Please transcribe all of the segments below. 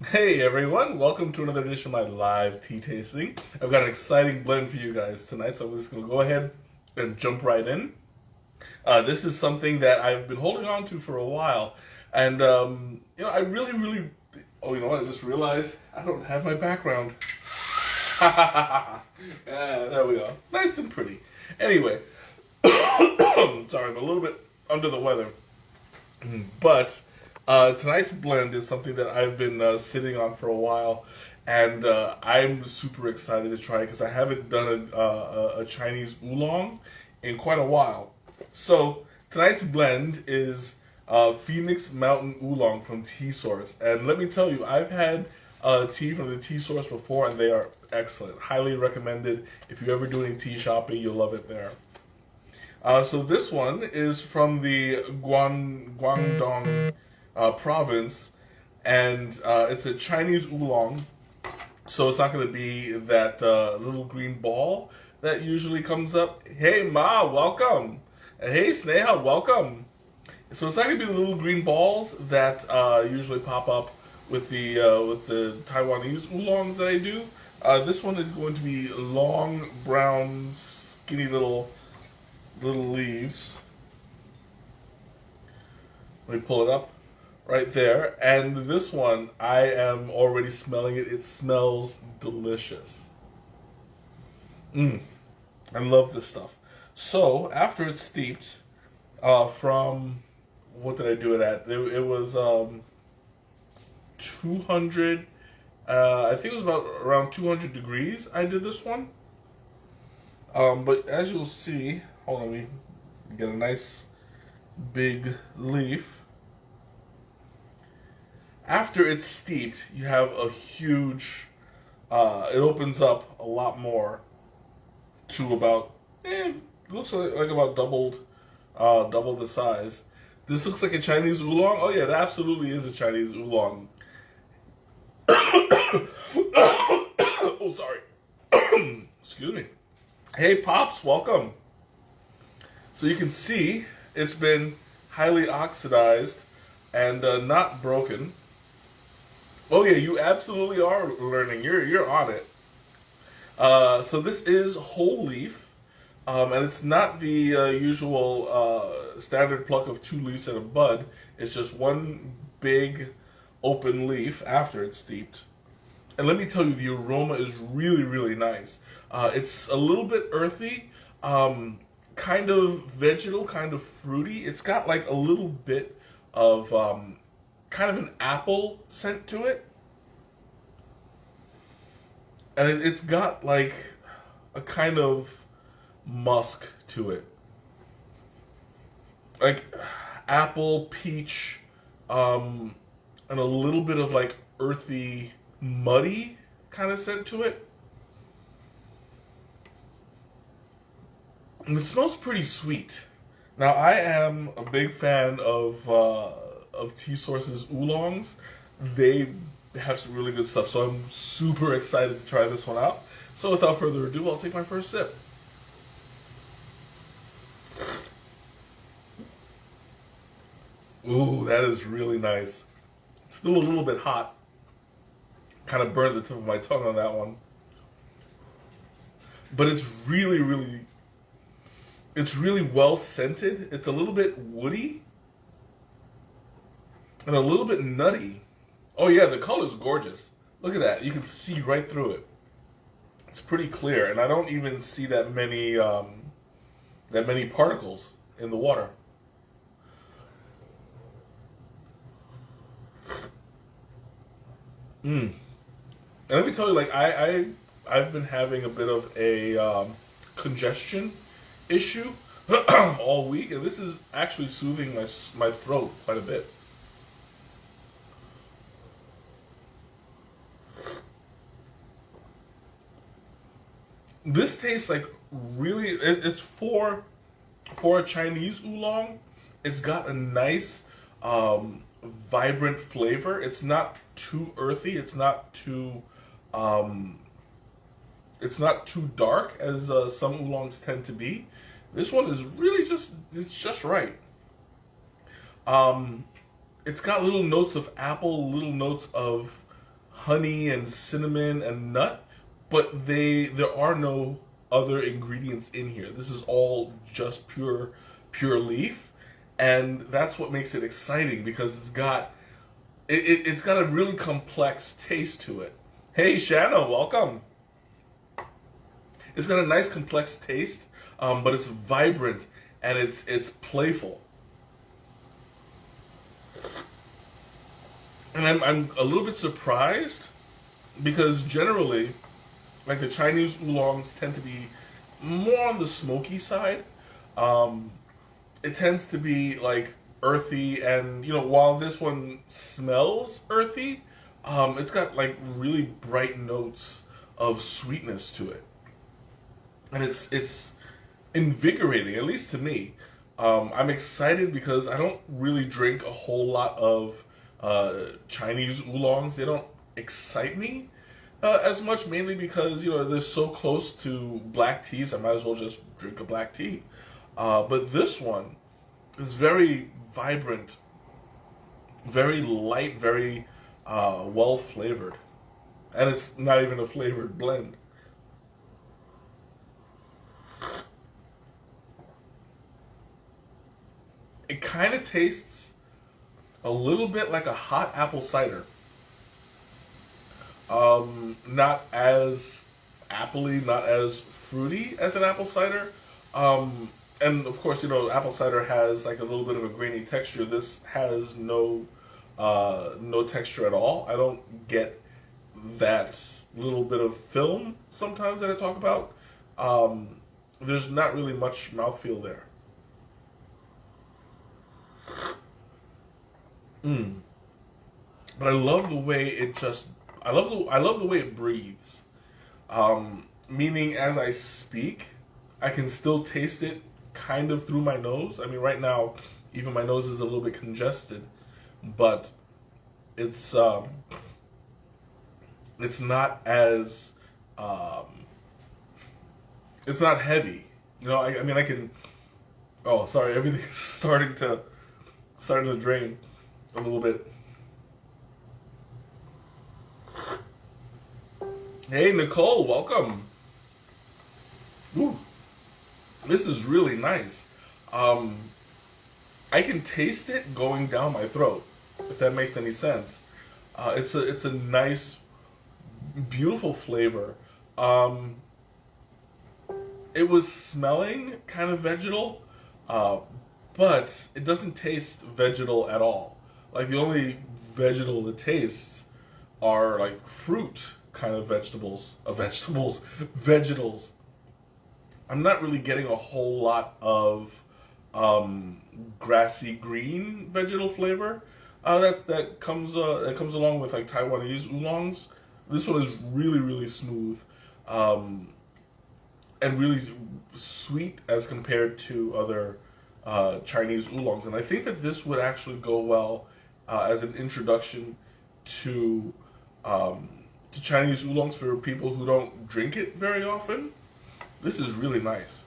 Hey everyone, welcome to another edition of my live tea tasting. I've got an exciting blend for you guys tonight, so I'm just going to go ahead and jump right in. This is something that I've been holding on to for a while, and I really. Oh, you know what? I just realized I don't have my background. There we go, nice and pretty. Anyway, sorry, I'm a little bit under the weather. But tonight's blend is something that I've been sitting on for a while, and I'm super excited to try it because I haven't done a Chinese oolong in quite a while. So tonight's blend is Phoenix Mountain Oolong from Tea Source, and let me tell you, I've had tea from the Tea Source before, and they are excellent. Highly recommended. If you ever do any tea shopping, you'll love it there. So this one is from the Guangdong province, and it's a Chinese oolong. So it's not going to be that little green ball that usually comes up. Hey Ma, welcome. And hey Sneha, welcome. So it's not going to be the little green balls that usually pop up with the Taiwanese oolongs that I do. This one is going to be long, brown, skinny little leaves. Let me pull it up right there. And this one, I am already smelling it. It smells delicious. I love this stuff. So after it's steeped, from what did I do it at? It was 200. I think it was about around 200 degrees. I did this one. But as you'll see, hold on, we get a nice big leaf. After it's steeped, you have a huge, it opens up a lot more to about, it looks like about double the size. This looks like a Chinese oolong. Oh yeah, it absolutely is a Chinese oolong. Oh, sorry. Excuse me. Hey Pops, welcome. So you can see it's been highly oxidized and not broken. Oh yeah, you absolutely are learning. You're on it. So this is whole leaf, and it's not the usual standard pluck of two leaves and a bud. It's just one big open leaf after it's steeped. And let me tell you, the aroma is really nice. It's a little bit earthy, kind of vegetal, kind of fruity. It's got like a little bit of kind of an apple scent to it. And it's got like a kind of musk to it. Like apple, peach, and a little bit of like earthy, muddy kind of scent to it. And it smells pretty sweet. Now I am a big fan of Tea Source's oolongs. They have some really good stuff, so I'm super excited to try this one out. So without further ado, I'll take my first sip. Ooh, that is really nice. Still a little bit hot. Kind of burned the tip of my tongue on that one. But it's really well scented. It's a little bit woody and a little bit nutty. Oh yeah, the color's gorgeous. Look at that. You can see right through it. It's pretty clear, and I don't even see that many particles in the water. And let me tell you, like I've been having a bit of a congestion issue all week, and this is actually soothing my throat quite a bit. This tastes like really. It's for a Chinese oolong. It's got a nice, vibrant flavor. It's not too earthy. Um, it's not too dark as some oolongs tend to be. This one is really it's just right. Um, it's got little notes of apple, little notes of honey and cinnamon and nut, but there are no other ingredients in here. This is all just pure leaf, and that's what makes it exciting because it's got a really complex taste to it. Hey, Shanna, welcome. It's got a nice complex taste, but it's vibrant and it's playful. And I'm a little bit surprised because generally, like the Chinese oolongs tend to be more on the smoky side. It tends to be like earthy, and while this one smells earthy, it's got like really bright notes of sweetness to it, and it's invigorating, at least to me. I'm excited because I don't really drink a whole lot of Chinese oolongs. They don't excite me as much, mainly because they're so close to black teas. I might as well just drink a black tea. But this one is very vibrant, very light, very well flavored, and it's not even a flavored blend. It kind of tastes a little bit like a hot apple cider. Not as appley, not as fruity as an apple cider. And of course, apple cider has like a little bit of a grainy texture. This has no texture at all. I don't get that little bit of film sometimes that I talk about. There's not really much mouthfeel there. But I love the way I love the way it breathes. Meaning as I speak, I can still taste it kind of through my nose. I mean, right now, even my nose is a little bit congested, but it's not as it's not heavy. I mean, I can. Oh, sorry, everything's starting to drain a little bit. Hey, Nicole, welcome. Ooh, this is really nice. I can taste it going down my throat, if that makes any sense. It's a nice, beautiful flavor. It was smelling kind of vegetal, but it doesn't taste vegetal at all. Like the only vegetal it tastes are like fruit kind of vegetals. I'm not really getting a whole lot of grassy green vegetal flavor. That comes along with like Taiwanese oolongs. This one is really smooth, and really sweet as compared to other Chinese oolongs. And I think that this would actually go well as an introduction to Chinese oolongs for people who don't drink it very often. This is really nice.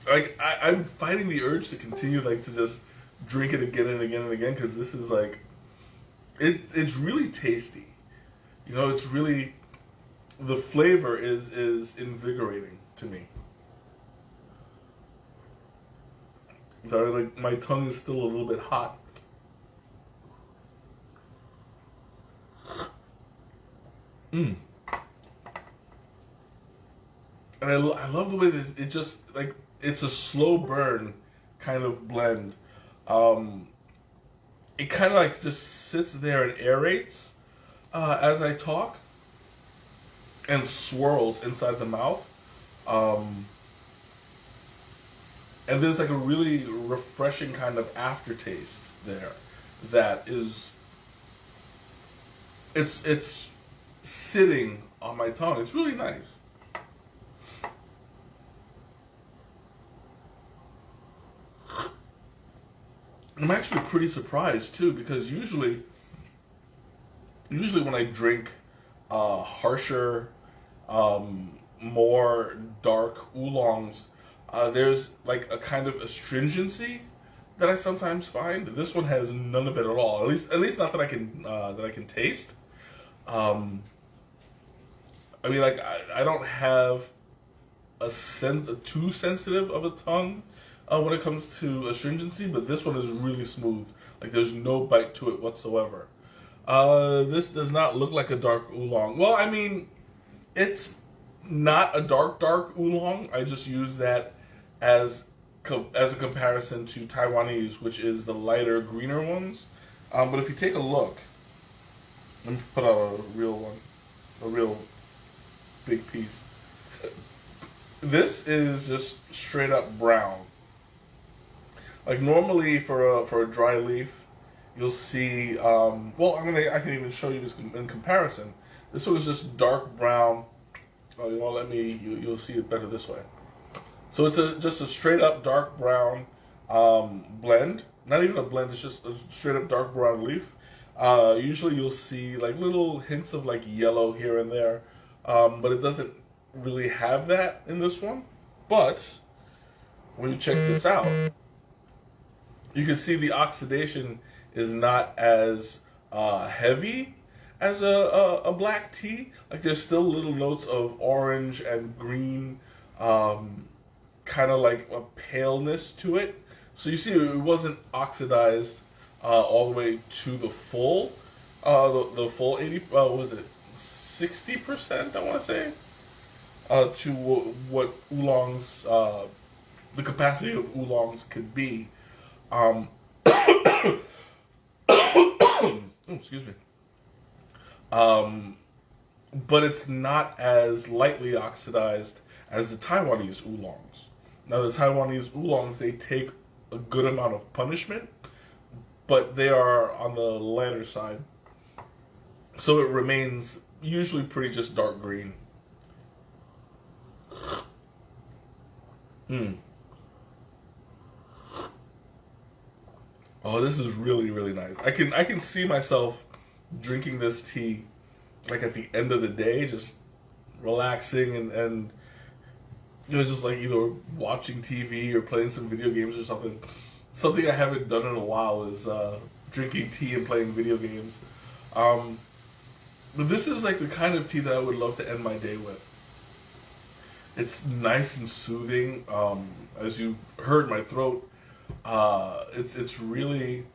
Like I'm fighting the urge to continue, like to just drink it again and again and again, because this is like it's really tasty. It's really, the flavor is invigorating to me. Sorry, like my tongue is still a little bit hot. And I love the way this, it just like, it's a slow burn kind of blend. It kind of like just sits there and aerates as I talk, and swirls inside the mouth. And there's like a really refreshing kind of aftertaste there that is, it's sitting on my tongue. It's really nice. I'm actually pretty surprised too, because usually when I drink harsher, more dark oolongs, there's like a kind of astringency that I sometimes find. This one has none of it at all. At least not that I can taste. I mean, like I don't have a too sensitive of a tongue when it comes to astringency, but this one is really smooth. Like there's no bite to it whatsoever. This does not look like a dark oolong. Well, I mean, it's not a dark oolong. I just use that as a comparison to Taiwanese, which is the lighter, greener ones. But if you take a look, let me put out a real one, a real big piece. This is just straight up brown. Like normally for a dry leaf, you'll see. Well, I can even show you this in comparison. This one is just dark brown. Oh, you won't let me. You'll see it better this way. So it's just a straight up dark brown blend. Not even a blend. It's just a straight up dark brown leaf. Usually you'll see like little hints of like yellow here and there, but it doesn't really have that in this one. But when you check this out, you can see the oxidation is not as heavy as a black tea. Like there's still little notes of orange and green, kind of like a paleness to it. So you see it wasn't oxidized all the way to the full, the full 80, what was it, 60%, I want to say, to what oolongs, the capacity of oolongs could be. Excuse me. But it's not as lightly oxidized as the Taiwanese oolongs. Now, the Taiwanese oolongs, they take a good amount of punishment, but they are on the lighter side. So it remains usually pretty just dark green. Oh, this is really, really nice. I can see myself drinking this tea like at the end of the day, just relaxing and it was just like either watching TV or playing some video games or something. Something I haven't done in a while is drinking tea and playing video games. But this is like the kind of tea that I would love to end my day with. It's nice and soothing. As you've heard, my throat. It's really,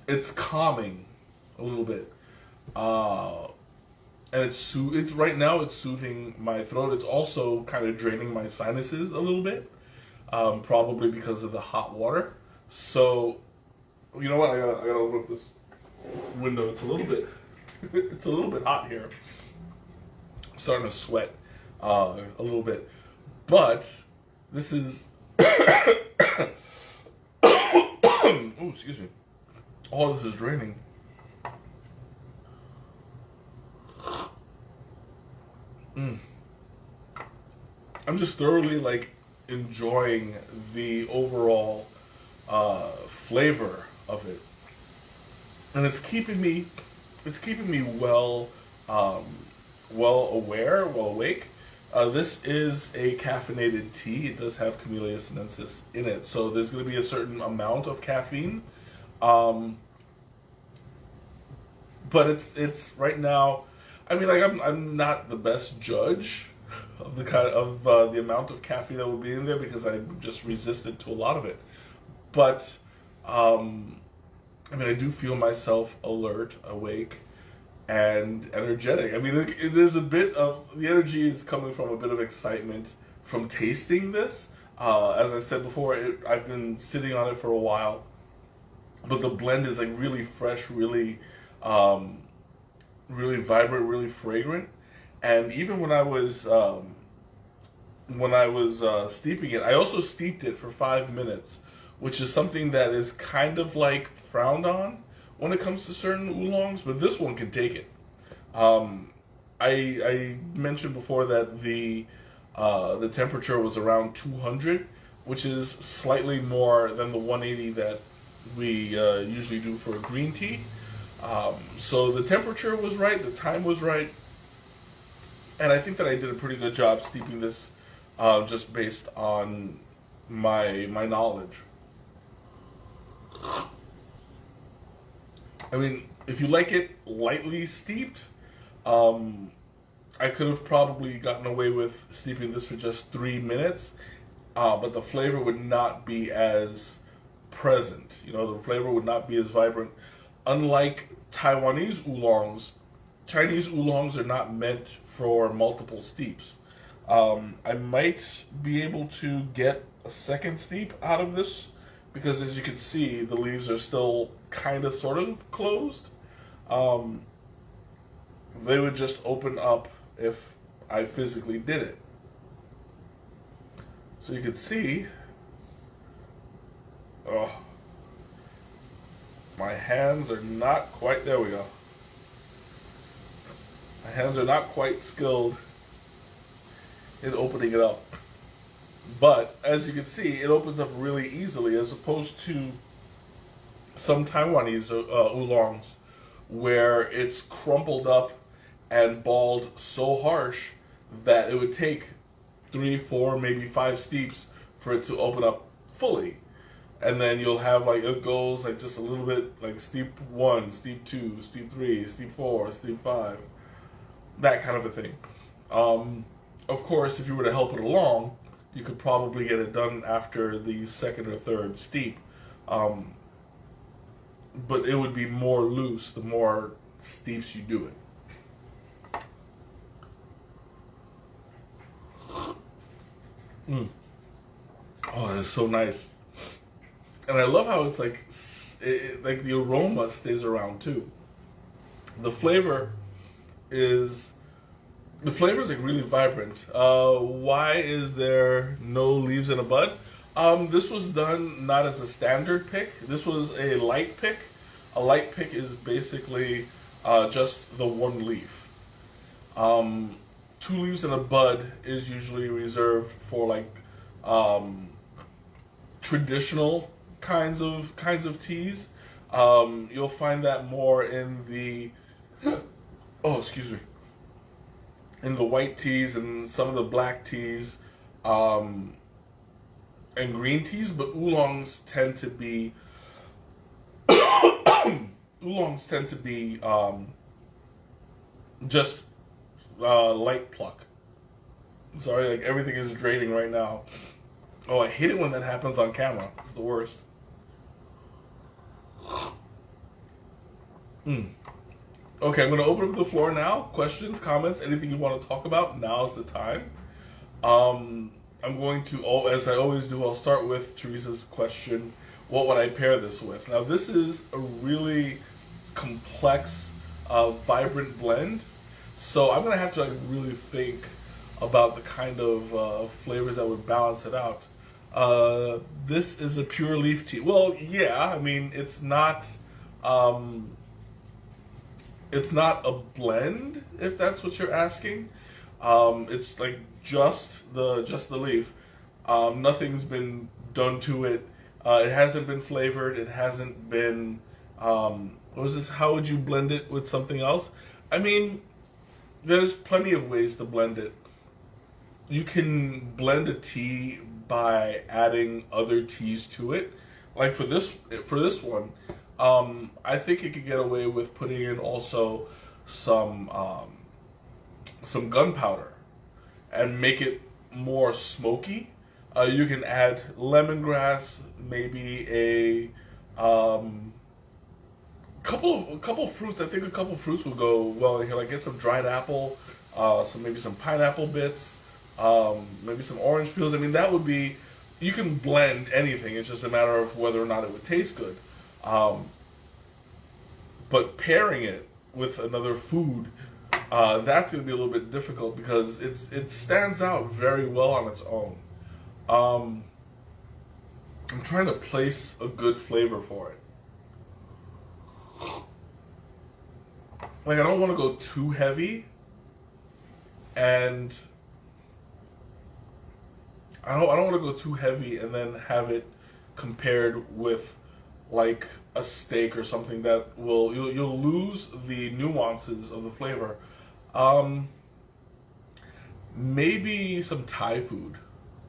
it's calming a little bit. And it's right now it's soothing my throat. It's also kind of draining my sinuses a little bit, probably because of the hot water. So, you know what? I gotta open up this window. It's a little bit hot here. I'm starting to sweat a little bit, but this is. Oh, excuse me. All this is draining. I'm just thoroughly like enjoying the overall flavor of it, and it's keeping me well awake. This is a caffeinated tea. It does have Camellia sinensis in it, so there's going to be a certain amount of caffeine. But it's right now. I mean, like I'm not the best judge of the amount of caffeine that will be in there because I'm just resistant to a lot of it. But I mean, I do feel myself alert, awake, and energetic. I mean, there's a bit of the energy is coming from a bit of excitement from tasting this. As I said before, I've been sitting on it for a while, but the blend is like really fresh, really vibrant, really fragrant. And even when I was steeping it, I also steeped it for 5 minutes, which is something that is kind of like frowned on when it comes to certain oolongs, but this one can take it. I mentioned before that the temperature was around 200, which is slightly more than the 180 that we usually do for a green tea. So the temperature was right, the time was right, and I think that I did a pretty good job steeping this just based on my knowledge. I mean, if you like it lightly steeped, um, I could have probably gotten away with steeping this for just 3 minutes, but the flavor would not be as present. You know, the flavor would not be as vibrant. Unlike Taiwanese oolongs, Chinese oolongs are not meant for multiple steeps. I might be able to get a second steep out of this because, as you can see, the leaves are still kind of sort of closed. Um, they would just open up if I physically did it. So you can see, oh, my hands are not quite, there we go. My hands are not quite skilled in opening it up. But as you can see, it opens up really easily as opposed to some Taiwanese oolongs where it's crumpled up and balled so harsh that it would take 3, 4, maybe 5 steeps for it to open up fully. And then you'll have like, it goes like just a little bit like steep 1, steep 2, steep 3, steep 4, steep 5, that kind of a thing. Of course, if you were to help it along, you could probably get it done after the second or third steep. But it would be more loose the more steeps you do it. Mm. Oh, it's so nice. And I love how it's like, like the aroma stays around too. The flavor is like really vibrant. Why is there no leaves in a bud? This was done not as a standard pick. This was a light pick. A light pick is basically just the one leaf. 2 leaves in a bud is usually reserved for like traditional kinds of teas. You'll find that more in the in the white teas and some of the black teas and green teas, but oolongs tend to be just light pluck. Sorry, like everything is draining right now. Oh, I hate it when that happens on camera. It's the worst. Okay, I'm going to open up the floor now. Questions, comments, anything you want to talk about, now's the time. I'm going to, as I always do, I'll start with Teresa's question. What would I pair this with? Now, this is a really complex, vibrant blend. So I'm going to have to like really think about the kind of flavors that would balance it out. This is a pure leaf tea. Well, yeah, I mean, it's not a blend, if that's what you're asking. It's like just the leaf. Nothing's been done to it. It hasn't been flavored. It hasn't been. What was this? How would you blend it with something else? I mean, there's plenty of ways to blend it. You can blend a tea by adding other teas to it. Like for this one, I think you could get away with putting in also some gunpowder and make it more smoky. You can add lemongrass, maybe a couple fruits. I think a couple fruits will go well in here. Like get some dried apple, maybe some pineapple bits, maybe some orange peels. I mean, that would be. You can blend anything. It's just a matter of whether or not it would taste good. But pairing it with another food, that's going to be a little bit difficult because it stands out very well on its own. I'm trying to place a good flavor for it. Like, I don't want to go too heavy, and I don't want to go too heavy and then have it compared with like a steak or something that you'll lose the nuances of the flavor. Maybe some Thai food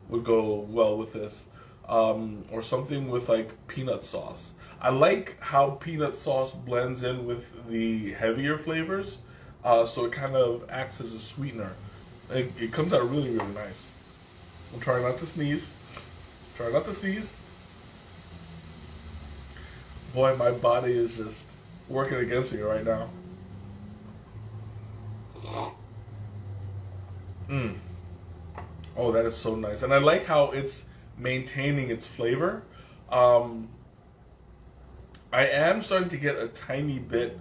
would go well with this. or something with like peanut sauce. I like how peanut sauce blends in with the heavier flavors, so it kind of acts as a sweetener. It comes out really, really nice. I'm trying not to sneeze. Try not to sneeze. Boy, my body is just working against me right now. Mm. Oh, that is so nice. And I like how it's maintaining its flavor. I am starting to get a tiny bit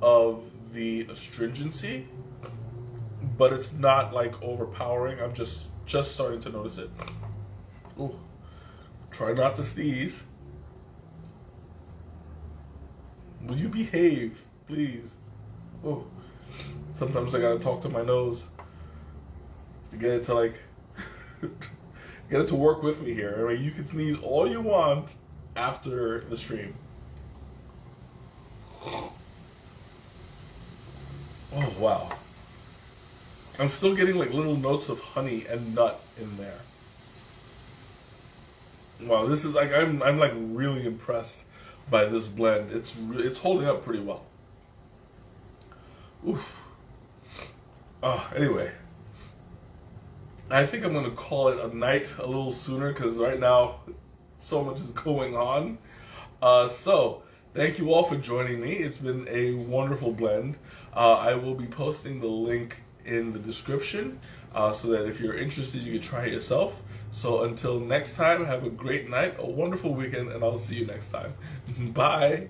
of the astringency, but it's not like overpowering. I'm just starting to notice it. Ooh. Try not to sneeze. Will you behave, please? Oh, sometimes I gotta talk to my nose to get it to like get it to work with me here. I mean, you can sneeze all you want after the stream. Oh wow! I'm still getting like little notes of honey and nut in there. Wow, this is like I'm like really impressed by this blend. It's holding up pretty well. Oof. Anyway, I think I'm gonna call it a night a little sooner because right now so much is going on. So thank you all for joining me. It's been a wonderful blend. I will be posting the link in the description so that if you're interested, you can try it yourself. So until next time, have a great night, a wonderful weekend, and I'll see you next time. Bye.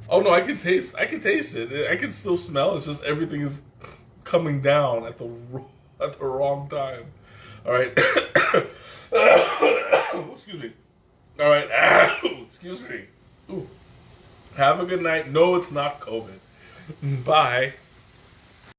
Oh no, I can taste it. I can still smell. It's just everything is coming down at the wrong time. All right. Excuse me. All right. Excuse me. Ooh. Have a good night. No, it's not COVID. Bye.